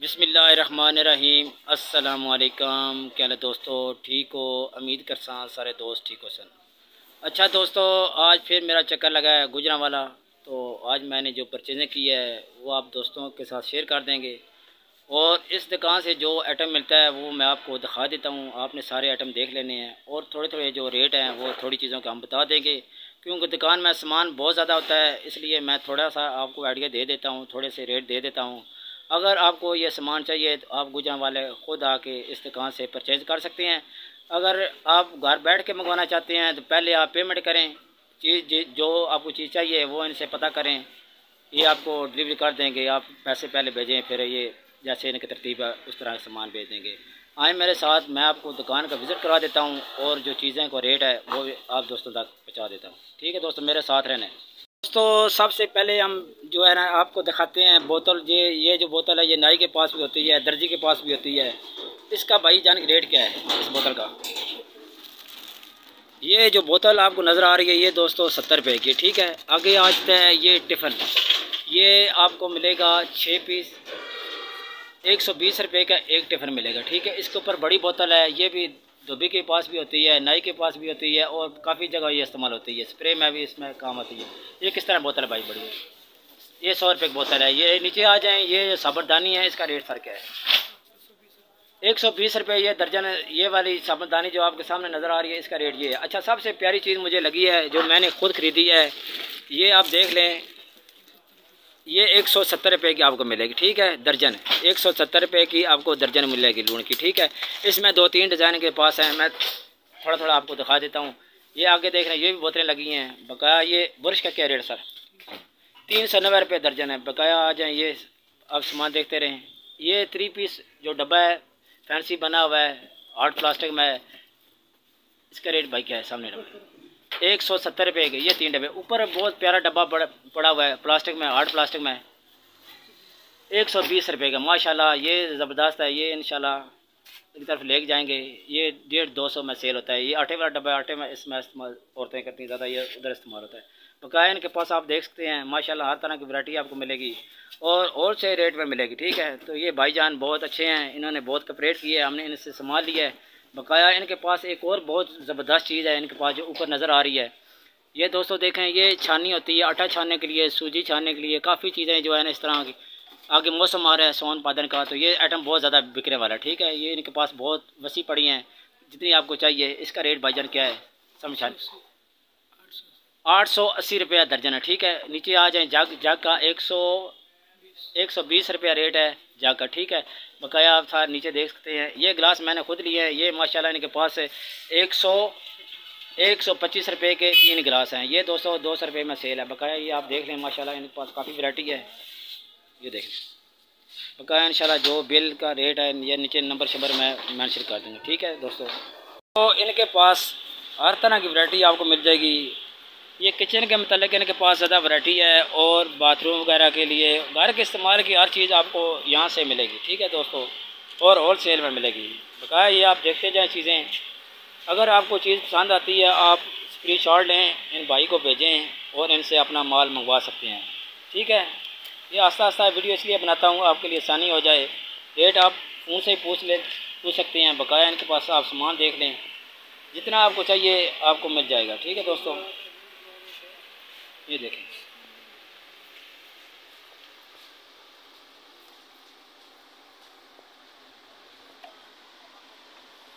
बिस्मिल्लाहिर्रहमानिर्रहीम। अस्सलामुअलैकुम। क्या हाल दोस्तों, ठीक हो? उम्मीद करसा सारे दोस्त ठीक हो सन। अच्छा दोस्तों, आज फिर मेरा चक्कर लगा है गुजरांवाला। तो आज मैंने जो परचेजिंग की है वो आप दोस्तों के साथ शेयर कर देंगे। और इस दुकान से जो आइटम मिलता है वो मैं आपको दिखा देता हूँ। आपने सारे आइटम देख लेने हैं और थोड़े थोड़े जो रेट हैं वो थोड़ी चीज़ों के हम बता देंगे, क्योंकि दुकान में सामान बहुत ज़्यादा होता है, इसलिए मैं थोड़ा सा आपको आइडिया दे देता हूँ, थोड़े से रेट दे देता हूँ। अगर आपको ये सामान चाहिए तो आप गुजरांवाले ख़ुद आके इस दुकान से परचेज़ कर सकते हैं। अगर आप घर बैठ के मंगवाना चाहते हैं तो पहले आप पेमेंट करें, चीज़ जो आपको चीज़ चाहिए वो इनसे पता करें, ये आपको डिलीवरी कर देंगे। आप पैसे पहले भेजें, फिर ये जैसे इनकी तरतीब है उस तरह सामान भेज देंगे। आए मेरे साथ, मैं आपको दुकान का विज़िट करा देता हूँ और जो चीज़ें को रेट है वो आप दोस्तों तक पहुँचा देता हूँ। ठीक है दोस्तों, मेरे साथ रहने। दोस्तों सबसे पहले हम जो है ना आपको दिखाते हैं बोतल। ये जो बोतल है ये नाई के पास भी होती है, दर्जी के पास भी होती है। इसका भाई जान रेट क्या है इस बोतल का? ये जो बोतल आपको नज़र आ रही है ये दोस्तों 70 रुपये की। ठीक है, आगे आता है ये टिफ़न, ये आपको मिलेगा 6 पीस, 120 रुपये का एक टिफ़िन मिलेगा। ठीक है, इसके ऊपर बड़ी बोतल है, ये भी धोबी के पास भी होती है, नाई के पास भी होती है और काफ़ी जगह ये इस्तेमाल होती है। स्प्रे में भी इसमें काम आती है। ये किस तरह बोतल है भाई? बड़ी है, ये 100 रुपये की बोतल है। ये नीचे आ जाएँ, ये साबुनदानी है, इसका रेट फ़र्क है 120 रुपये ये दर्जन। ये वाली साबुनदानी जो आपके सामने नज़र आ रही है इसका रेट ये है। अच्छा, सबसे प्यारी चीज़ मुझे लगी है जो मैंने खुद ख़रीदी है, ये आप देख लें, ये 170 रुपये की आपको मिलेगी। ठीक है, दर्जन 170 रुपये की आपको दर्जन मिलेगी लूण की। ठीक है, इसमें 2-3 डिज़ाइन के पास हैं, मैं थोड़ा थोड़ा आपको दिखा देता हूँ। ये आगे देख रहे हैं, ये भी बोतलें लगी हैं बकाया। ये बुरश का क्या रेट सर? 390 रुपये दर्जन है बकाया। आ जाएँ, ये आप सामान देखते रहें। ये 3 पीस जो डब्बा है फैंसी बना हुआ है, हार्ड प्लास्टिक में है, इसका रेट भाई क्या है? सामने डब्बा 170 रुपये के, ये 3 डब्बे। ऊपर बहुत प्यारा डब्बा पड़ा हुआ है प्लास्टिक में, हार्ड प्लास्टिक में, 120 रुपये का। माशाल्लाह ये ज़बरदस्त है। ये इंशाल्लाह एक तरफ लेके जाएंगे। ये 150-200 में सेल होता है। ये आटे वाला डब्बा है, आटे में इसमें इस्तेमाल औरतें करती हैं ज़्यादा, ये उधर इस्तेमाल होता है। बकाया इनके पास आप देख सकते हैं माशाल्लाह हर तरह की वैरायटी आपको मिलेगी और से रेट में मिलेगी। ठीक है, तो ये भाईजान बहुत अच्छे हैं, इन्होंने बहुत कपरेट किया है, हमने इनसे सामान लिया है बकाया। इनके पास एक और बहुत ज़बरदस्त चीज़ है इनके पास जो ऊपर नज़र आ रही है। ये दोस्तों देखें, ये छानी होती है आटा छानने के लिए, सूजी छानने के लिए, काफ़ी चीज़ें जो है ना इस तरह की। आगे मौसम आ रहा है सोन पादन का, तो ये आइटम बहुत ज़्यादा बिकने वाला है। ठीक है, ये इनके पास बहुत वसी पड़ी हैं, जितनी आपको चाहिए। इसका रेट भाईजान क्या है समझा? 880 रुपया दर्जन है। ठीक है, नीचे आ जाएँ, जग का 120 रुपया रेट है जग का। ठीक है, बकाया आप साथ नीचे देख सकते हैं। ये गिलास मैंने खुद लिए हैं, ये माशाल्लाह इनके पास 125 रुपये के 3 गिलास हैं। ये 200 रुपये में सेल है बकाया। ये आप देख लें माशाल्लाह इनके पास काफ़ी वैरायटी है। ये देख बकाया इंशाल्लाह जो बिल का रेट है ये नीचे नंबर शंबर में मेंशन कर दूँगा। ठीक है दोस्तों, तो इनके पास हर तरह की वैरायटी आपको मिल जाएगी। ये किचन के मतलब इनके पास ज़्यादा वैरायटी है और बाथरूम वगैरह के लिए घर के इस्तेमाल की हर चीज़ आपको यहाँ से मिलेगी। ठीक है दोस्तों, और होल सेल में मिलेगी बकाया। ये आप देखते जाएँ चीज़ें। अगर आपको चीज़ पसंद आती है आप स्क्रीनशॉट लें, इन भाई को भेजें और इनसे अपना माल मंगवा सकते हैं। ठीक है, ये आस्ता आस्ता वीडियो इसलिए बनाता हूँ आपके लिए आसानी हो जाए। रेट आप फ़ोन से ही पूछ सकते हैं बकाया। इनके पास आप सामान देख लें, जितना आपको चाहिए आपको मिल जाएगा। ठीक है दोस्तों, ये देखें,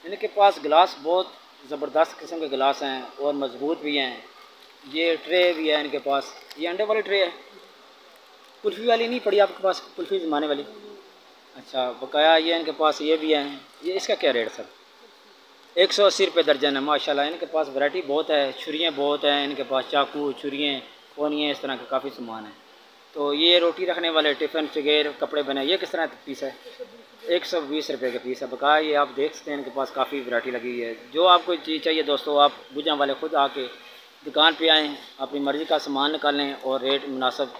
इनके पास गिलास बहुत ज़बरदस्त किस्म के गिलास हैं और मज़बूत भी हैं। ये ट्रे भी है इनके पास, ये अंडे वाली ट्रे है, कुल्फ़ी वाली नहीं पड़ी आपके पास, कुल्फ़ी जमाने वाली? अच्छा बकाया ये इनके पास ये भी हैं। ये इसका क्या रेट सर? 180 रुपये दर्जन है। माशाल्लाह इनके पास वैरायटी बहुत है, छुरियाँ बहुत हैं इनके पास, चाकू छुरियाँ कोनियाँ इस तरह के काफ़ी सामान है। तो ये रोटी रखने वाले टिफ़िन वगैरह कपड़े बने, ये किस तरह पीस है? 120 रुपये का पीस है बकाया। ये आप देख सकते हैं इनके पास काफ़ी वैरायटी लगी है। जो आपको चीज़ चाहिए दोस्तों आप गुजरांवाले खुद आके दुकान पे आएँ, अपनी मर्ज़ी का सामान निकालें और रेट मुनासिब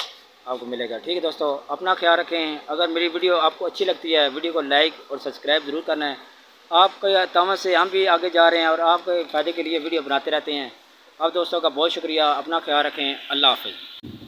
आपको मिलेगा। ठीक है दोस्तों, अपना ख्याल रखें। अगर मेरी वीडियो आपको अच्छी लगती है वीडियो को लाइक और सब्सक्राइब ज़रूर करना है। आपके तवज्जो से हम भी आगे जा रहे हैं और आपके फ़ायदे के लिए वीडियो बनाते रहते हैं। आप दोस्तों का बहुत शुक्रिया। अपना ख्याल रखें। अल्लाह हाफ़िज़।